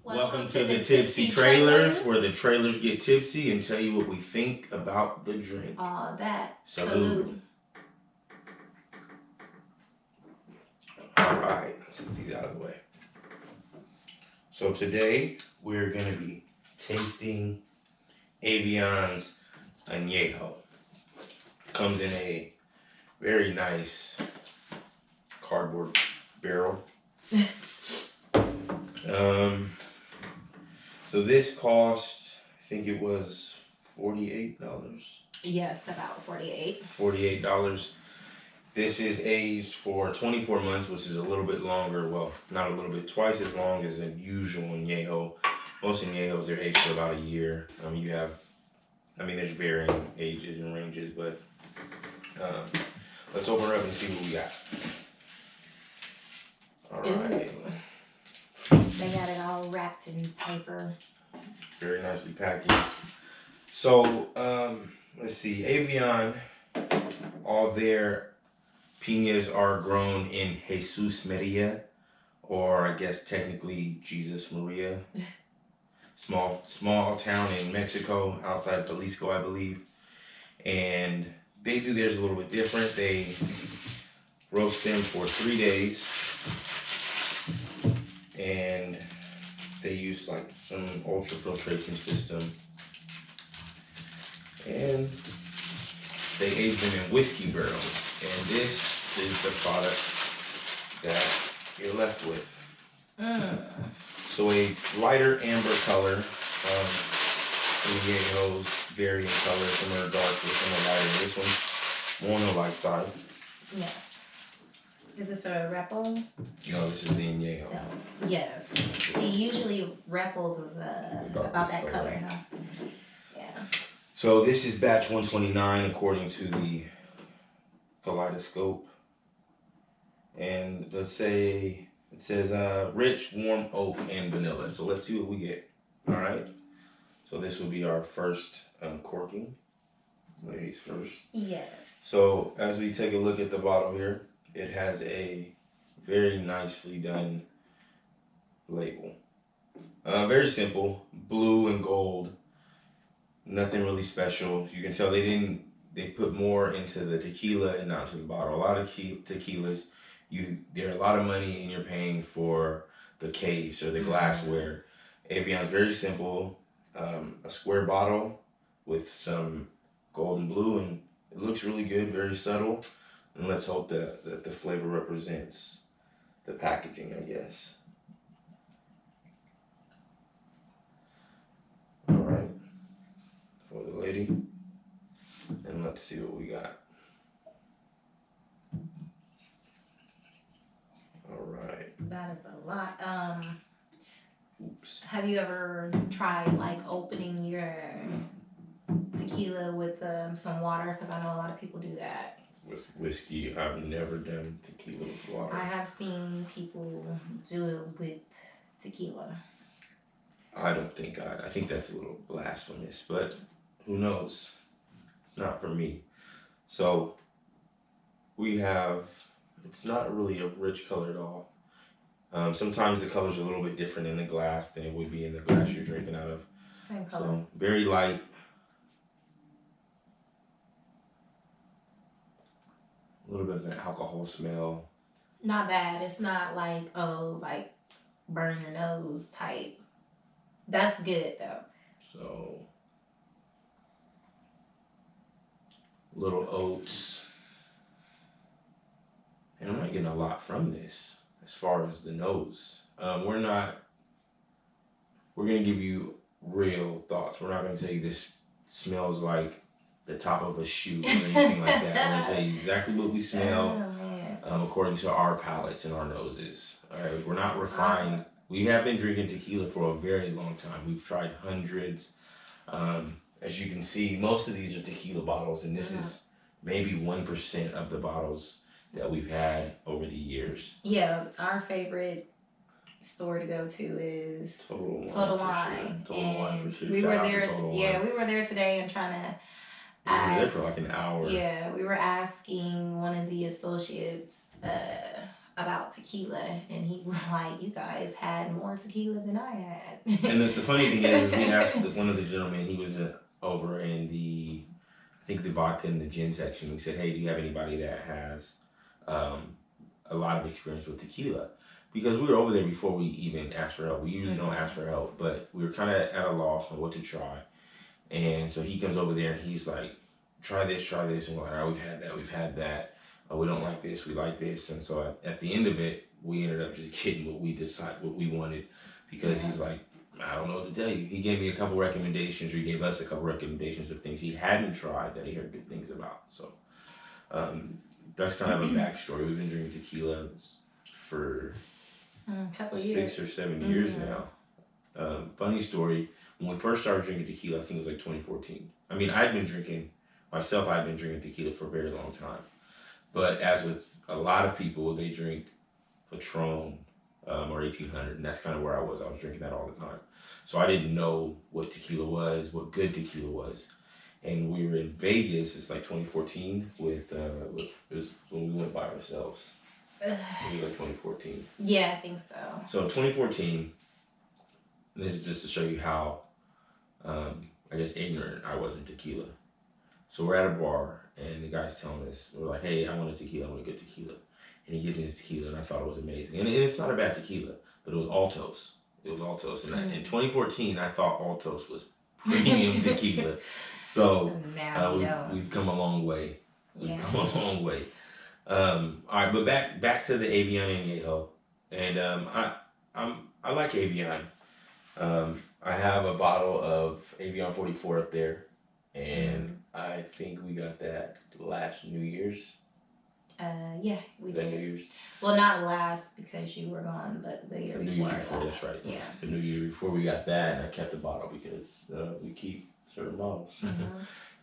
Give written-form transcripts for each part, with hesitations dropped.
Welcome to the Tipsy Trailers, where the trailers get tipsy and tell you what we think about the drink. All that. Salud. All right, let's get these out of the way. So today we're going to be tasting Avion's Anejo. Comes in a very nice cardboard barrel. So this cost, I think it was $48. Yes, about $48. $48. This is aged for 24 months, which is a little bit longer. Well, not a little bit, twice as long as a usual Añejo. Most Añejos are aged for about a year. There's varying ages and ranges, but let's open her up and see what we got. All right. They got it all wrapped in paper. Very nicely packaged. So, let's see. Avion, all their piñas are grown in Jesus Maria, or I guess technically Jesus Maria. Small town in Mexico, outside of Jalisco, I believe. And they do theirs a little bit different. They roast them for 3 days. And they use like some ultra filtration system. And they age them in whiskey barrels. And this is the product that you're left with. So a lighter amber color. Añejos vary in color. Some are darker, some are lighter. This one's more on the light side. Yes. Is this a Repo? No, this is the Añejo. No. Yes. See, usually Repos is about that color, huh? Yeah. So this is batch 129 according to the kaleidoscope. And let's say it says rich, warm oak, and vanilla. So let's see what we get. All right. So this will be our first corking. Ladies first. Yes. So as we take a look at the bottle here, it has a very nicely done label. Very simple, blue and gold. Nothing really special. You can tell they put more into the tequila and not to the bottle. A lot of tequilas, there are a lot of money and you're paying for the case or the glassware. Avion's very simple, a square bottle with some gold and blue, and it looks really good, very subtle. And let's hope that the flavor represents the packaging, I guess. All right, for the lady. And let's see what we got. All right. That is a lot. Oops. Have you ever tried like opening your tequila with some water? Because I know a lot of people do that. With whiskey, I've never done tequila with water. I have seen people do it with tequila. I think that's a little blasphemous, but who knows? It's not for me. So it's not really a rich color at all. Sometimes the color's a little bit different in the glass than it would be in the glass you're drinking out of. Same color. So very light. A little bit of an alcohol smell. Not bad. It's not like burn your nose type. That's good though. So little oats. And I'm not getting a lot from this as far as the nose. We're gonna give you real thoughts. We're not gonna tell you this smells like the top of a shoe or anything like that. We're gonna tell you exactly what we smell according to our palates and our noses. All right, we're not refined. We have been drinking tequila for a very long time. We've tried hundreds. As you can see, most of these are tequila bottles, and this is maybe 1% of the bottles that we've had over the years. Yeah, our favorite store to go to is Total Wine. Sure. Total Wine for sure. We were there. We were there today and trying to. We were there for like an hour. Yeah, we were asking one of the associates about tequila, and he was like, "You guys had more tequila than I had." And the funny thing is we asked one of the gentlemen. He was over in the, I think the vodka and the gin section. We said, "Hey, do you have anybody that has um, a lot of experience with tequila?" Because we were over there before we even asked for help. We usually don't ask for help, but we were kind of at a loss on what to try. And so he comes over there and he's like, try this. And we're like, all right, we've had that, we've had that. We don't like this, we like this. And so at the end of it, we ended up just getting what we wanted, because he's like, I don't know what to tell you. He gave me a couple recommendations, or he gave us a couple recommendations of things he hadn't tried that he heard good things about. So that's kind of a backstory. We've been drinking tequila for Couple 6 or 7 years now. Funny story, when we first started drinking tequila, I think it was like 2014. I mean, I'd been drinking tequila for a very long time. But as with a lot of people, they drink Patron or 1800, and that's kind of where I was. I was drinking that all the time. So I didn't know what tequila was, what good tequila was. And we were in Vegas, it's like 2014, it was when we went by ourselves. It was like 2014. Yeah, I think so. So in 2014, this is just to show you how, I guess, ignorant I was in tequila. So we're at a bar, and the guy's telling us, we're like, hey, I want a tequila, I want a good tequila. And he gives me this tequila, and I thought it was amazing. And it's not a bad tequila, but it was Altos. It was Altos. And in 2014, I thought Altos was premium tequila. So now we've come a long way. We've come a long way. All right, but back to the Avion Anejo. And I like Avion. I have a bottle of Avion 44 up there, and I think we got that last New Year's. Yeah, we Is that did. New Year's? Well, not last because you were gone, but the year New before. Year's before, that's right. Yeah. The New Year before we got that, and I kept the bottle because we keep certain bottles.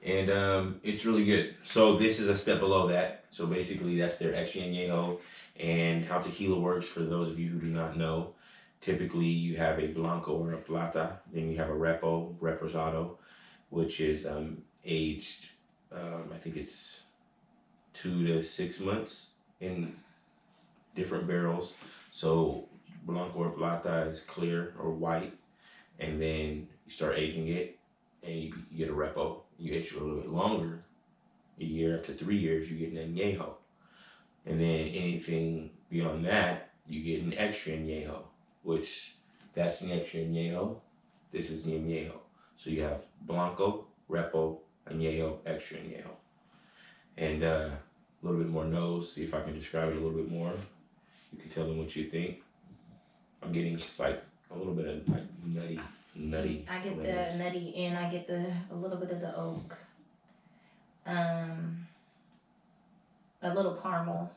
And it's really good. So this is a step below that. So basically that's their extra añejo. And how tequila works, for those of you who do not know, typically you have a blanco or a plata, then you have a reposado, which is aged, I think it's 2 to 6 months in different barrels. So blanco or plata is clear or white, and then you start aging it, and you get a repo. You age it a little bit longer, a year up to 3 years, you get an añejo. And then anything beyond that, you get an extra añejo, which that's the extra añejo. This is the añejo. So you have blanco, repo, añejo, extra añejo. And a little bit more nose. See if I can describe it a little bit more. You can tell them what you think. I'm getting just like a little bit of like nutty. I get lemons. the nutty, and I get a little bit of the oak. A little caramel.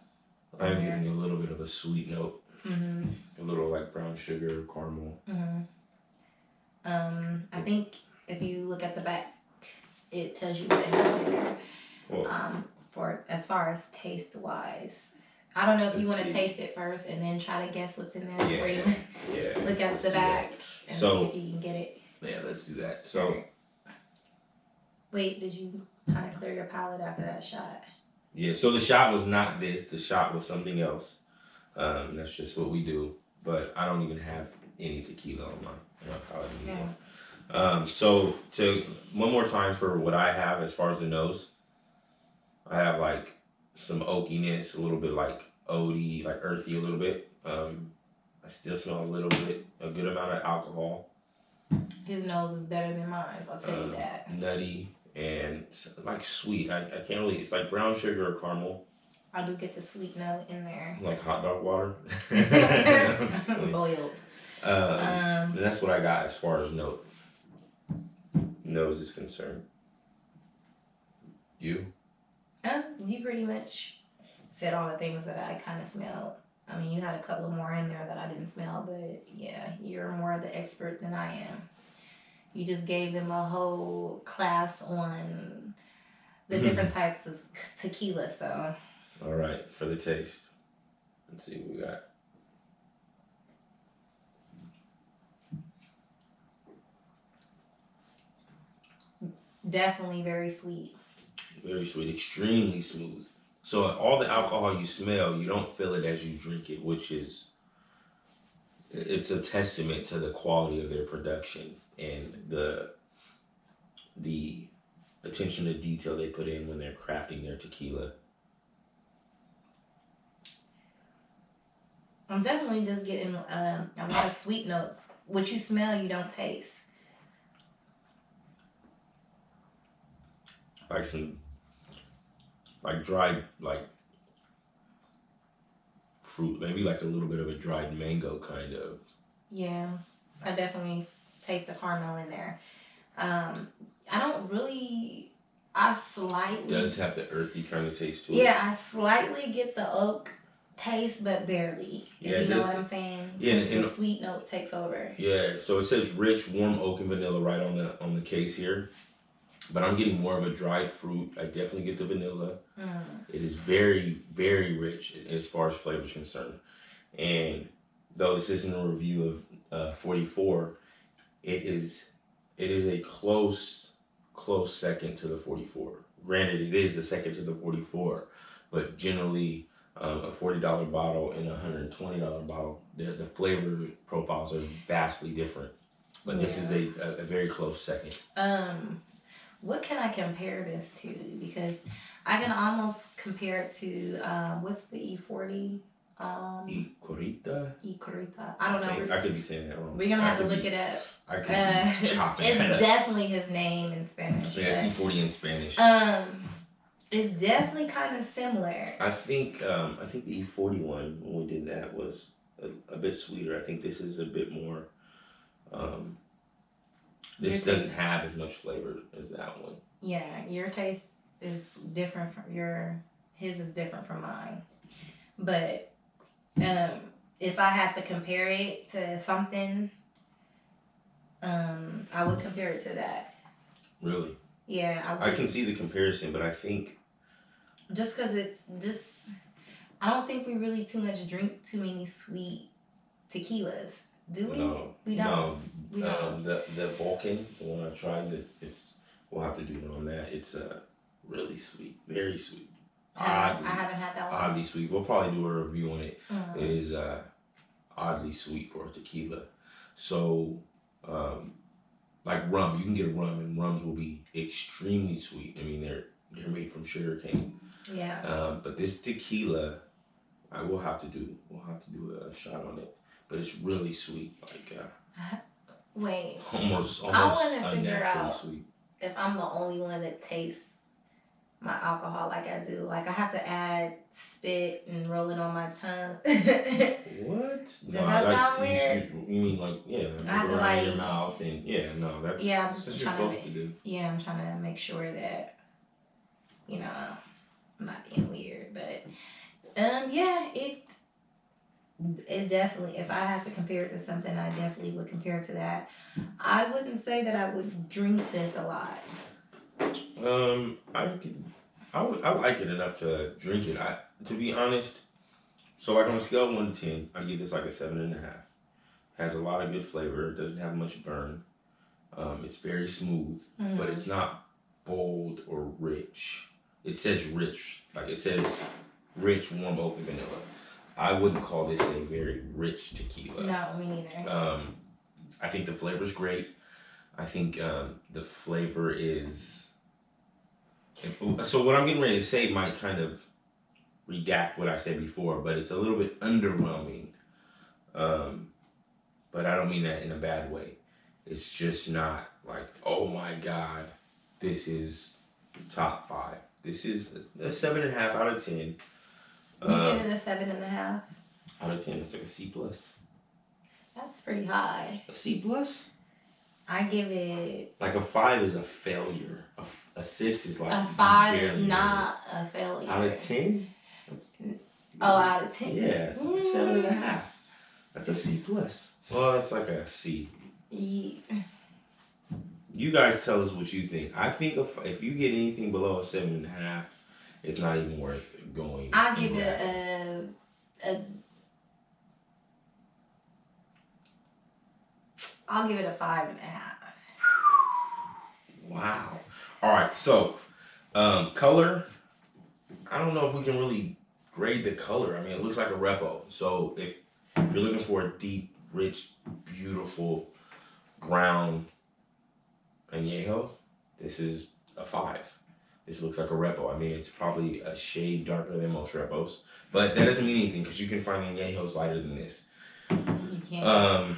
I'm getting a little bit of a sweet note. Mm-hmm. A little like brown sugar, caramel. Mm-hmm. I think if you look at the back, it tells you what it has in there. Well, for as far as taste wise. I don't know if you want to taste it first and then try to guess what's in there before you look at the back and see if you can get it. Yeah, let's do that. So, wait, did you kind of clear your palate after that shot? Yeah, so the shot was not this. The shot was something else. That's just what we do. But I don't even have any tequila on my palate anymore. Yeah. So to one more time for what I have as far as the nose, I have like some oakiness, a little bit like oaty, like earthy a little bit. I still smell a good amount of alcohol. His nose is better than mine, I'll tell you that. Nutty and like sweet. I can't really, it's like brown sugar or caramel. I do get the sweet note in there. Like hot dog water. Boiled. That's what I got as far as nose is concerned. You? You pretty much said all the things that I kind of smelled. I mean, you had a couple more in there that I didn't smell, but yeah, you're more the expert than I am. You just gave them a whole class on the different types of tequila, so. All right, for the taste. Let's see what we got. Definitely very sweet. Very sweet, extremely smooth. So all the alcohol you smell, you don't feel it as you drink it, which is it's a testament to the quality of their production and the attention to detail they put in when they're crafting their tequila. I'm definitely just getting a lot of sweet notes. What you smell, you don't taste. Like some like dried like fruit, maybe like a little bit of a dried mango kind of. Yeah, I definitely taste the caramel in there. I don't really. I It slightly. does have the earthy kind of taste to it. Yeah, I slightly get the oak taste, but barely. Yeah, If you know what I'm saying, yeah, because the sweet note takes over. yeah. So it says rich, warm oak and vanilla right on the case here, but I'm getting more of a dried fruit. I definitely get the vanilla. It is very, very rich as far as flavor is concerned. And though this isn't a review of 44, it is a close second to the 44. Granted, it is a second to the 44, but generally a $40 bottle and a $120 bottle, the flavor profiles are vastly different. But this is a very close second. What can I compare this to? Because I can almost compare it to what's the E40? Icorita? Icorita. I don't know. I could be saying that wrong. We're gonna have to look it up. I could be chopping it's that up. definitely his name in Spanish. Yeah, it's E40 in Spanish. It's definitely kind of similar. I think the E40 one when we did that was a bit sweeter. I think this is a bit more. This doesn't have as much flavor as that one. Yeah, your taste is different from his is different from mine. But if I had to compare it to something, I would compare it to that. Really? Yeah, I can see the comparison, but I think just because I don't think we really drink too many sweet tequilas. Do we? No, we don't. No. We don't. The Vulcan, the one I tried, we'll have to do it on that. It's really sweet, very sweet. I haven't had that one. Oddly sweet. We'll probably do a review on it. It is oddly sweet for a tequila. So, like rum, you can get a rum, and rums will be extremely sweet. I mean, they're made from sugar cane. Yeah. But this tequila, we'll have to do a shot on it. But it's really sweet, like wait. Almost I want to figure out sweet. If I'm the only one that tastes my alcohol like I do. Like I have to add spit and roll it on my tongue. What? Does that sound weird? You mean like I have to around your mouth and that's I'm that's just what you're supposed to do. Yeah, I'm trying to make sure that I'm not being weird, but yeah, it definitely, if I had to compare it to something, I definitely would compare it to that. I wouldn't say that I would drink this a lot. I like it enough to drink it. To be honest, so like on a scale of 1 to 10, I give this like a 7.5. Has a lot of good flavor. It doesn't have much burn. It's very smooth, but it's not bold or rich. It says rich, like it says rich, warm oak and vanilla. I wouldn't call this a very rich tequila. No, me neither. I think the flavor's great. I think the flavor is. So what I'm getting ready to say might kind of redact what I said before, but it's a little bit underwhelming. But I don't mean that in a bad way. It's just not like, oh my God, this is top 5. This is a 7.5 out of 10. You give it a 7.5 out of 10. It's like a C plus. That's pretty high. A C plus? I give it like a 5 is a failure. A 6 is like a 5 is not a failure. Out of 10? Out of 10. Yeah, 7.5. That's a C plus. Well, that's like a C. Yeah. You guys tell us what you think. I think if you get anything below a 7.5, it's not even worth going. I'll give it I'll give it a 5.5. Wow. All right. So, color. I don't know if we can really grade the color. I mean, it looks like a repo. So if you're looking for a deep, rich, beautiful brown añejo, this is a 5. This looks like a repo. I mean, it's probably a shade darker than most repos, but that doesn't mean anything because you can find añejos lighter than this. You can't.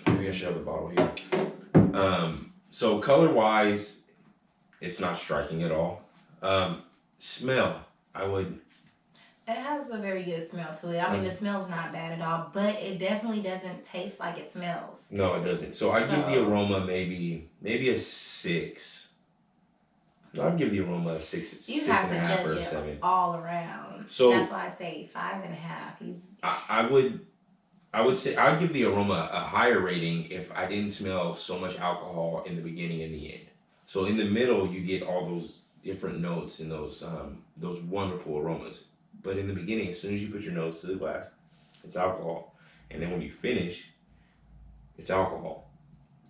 Maybe I should have the bottle here. So color wise, it's not striking at all. Smell, I would. It has a very good smell to it. I mean, the smell's not bad at all, but it definitely doesn't taste like it smells. No, it doesn't. So I give the aroma maybe a 6. No, I'd give the aroma a 6. It's You 6 have and a to half or judge a it 7. all around. So that's why I say 5.5. I would say I'd give the aroma a higher rating if I didn't smell so much alcohol in the beginning and the end. So in the middle, you get all those different notes and those wonderful aromas. But in the beginning, as soon as you put your nose to the glass, it's alcohol, and then when you finish, it's alcohol.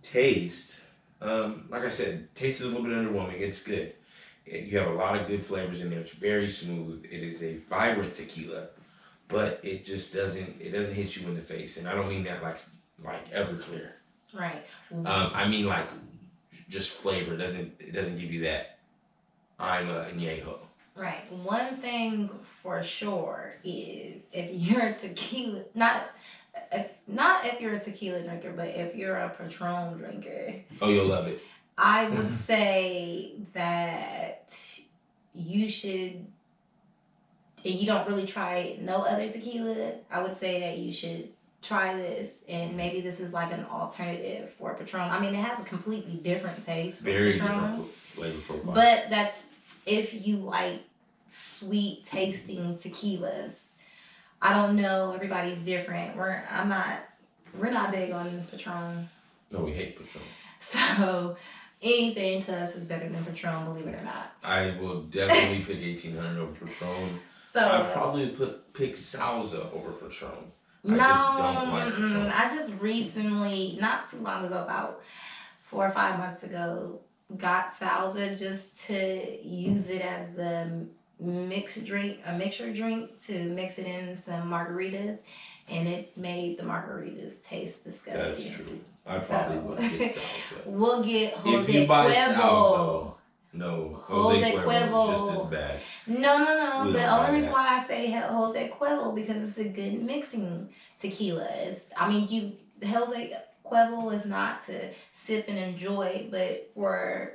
Taste, like I said, taste is a little bit underwhelming. It's good. You have a lot of good flavors in there. It's very smooth. It is a vibrant tequila, but it just doesn't hit you in the face. And I don't mean that like Everclear. Right. I mean like just flavor. It doesn't give you that I'm a añejo. Right. One thing for sure is if you're a tequila, not if you're a tequila drinker, but if you're a Patron drinker. Oh, you'll love it. I would say that you should, and you don't really try no other tequila, I would say that you should try this, and maybe this is like an alternative for Patron. I mean, it has a completely different taste. Very Patron, different flavor profile. but that's if you like sweet tasting tequilas. I don't know. Everybody's different. We're not big on Patron. No, we hate Patron. So anything to us is better than Patron, believe it or not. I will definitely pick 1800 over Patron. So I'd probably pick Salsa over Patron. No, I just don't like Patron. I just recently, not too long ago, about 4 or 5 months ago, got Salsa just to use it as the mixture drink to mix it in some margaritas, and it made the margaritas taste disgusting. That's true. I probably would get Salsa. We'll get Jose If you buy Cuervo. Salsa, no, Jose Cuervo Cuervo. is just as bad. No. We The don't only buy reason why I say Jose Cuervo because it's a good mixing tequila. Jose Cuervo is not to sip and enjoy, but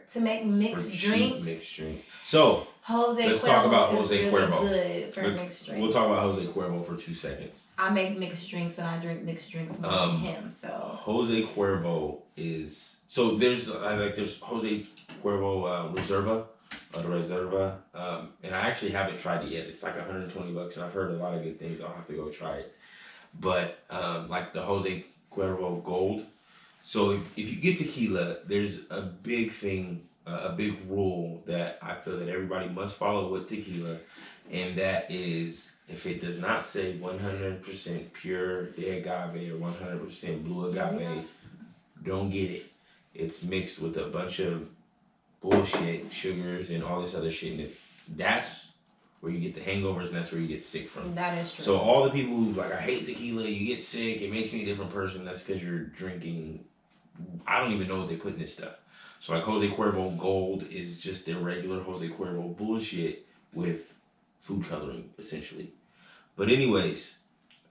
to make mixed drinks. Mixed drinks. So let's talk about Jose Cuervo. Good for mixed drinks. We'll talk about Jose Cuervo for 2 seconds. I make mixed drinks and I drink mixed drinks more than him. So Jose Cuervo is there's Jose Cuervo Reserva, and I actually haven't tried it yet. It's like $120, and I've heard a lot of good things. I'll have to go try it. But like the Jose Cuervo Gold. So if you get tequila, there's a big thing, a big rule that I feel that everybody must follow with tequila, and that is if it does not say 100% pure de agave or 100% blue agave, don't get it. It's mixed with a bunch of bullshit, sugars, and all this other shit. And that's where you get the hangovers, and that's where you get sick from. that is true. So all the people who I hate tequila, you get sick, it makes me a different person. That's because you're drinking. I don't even know what they put in this stuff. So like Jose Cuervo Gold is just their regular Jose Cuervo bullshit with food coloring, essentially. But anyways,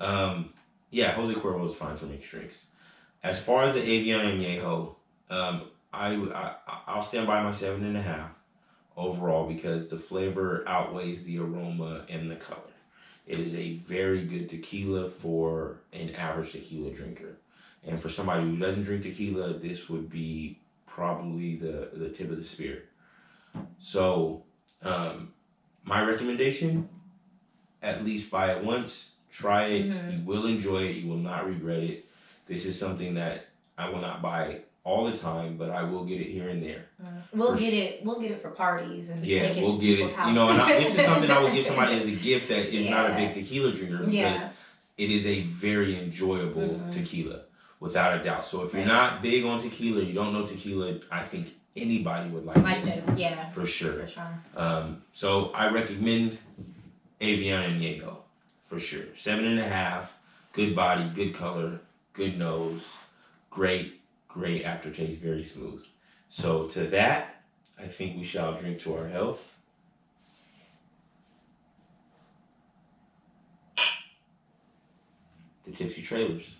Jose Cuervo is fine for mixed drinks. As far as the Avion Anejo, I'll stand by my 7.5 overall because the flavor outweighs the aroma and the color. It is a very good tequila for an average tequila drinker. And for somebody who doesn't drink tequila, this would be probably the tip of the spear. So, my recommendation, at least buy it once, try it. Mm-hmm. You will enjoy it. You will not regret it. This is something that I will not buy all the time, but I will get it here and there. We'll get it for parties and take it we'll get it. House. This is something I would give somebody as a gift that is not a big tequila drinker because it is a very enjoyable tequila, without a doubt. So if you're not big on tequila, you don't know tequila, I think anybody would Like this, yeah, for sure. for sure. So I recommend Avion and Anejo for sure. 7.5, good body, good color, good nose, great aftertaste, very smooth. So to that, I think we shall drink to our health. The Tipsy Trailers.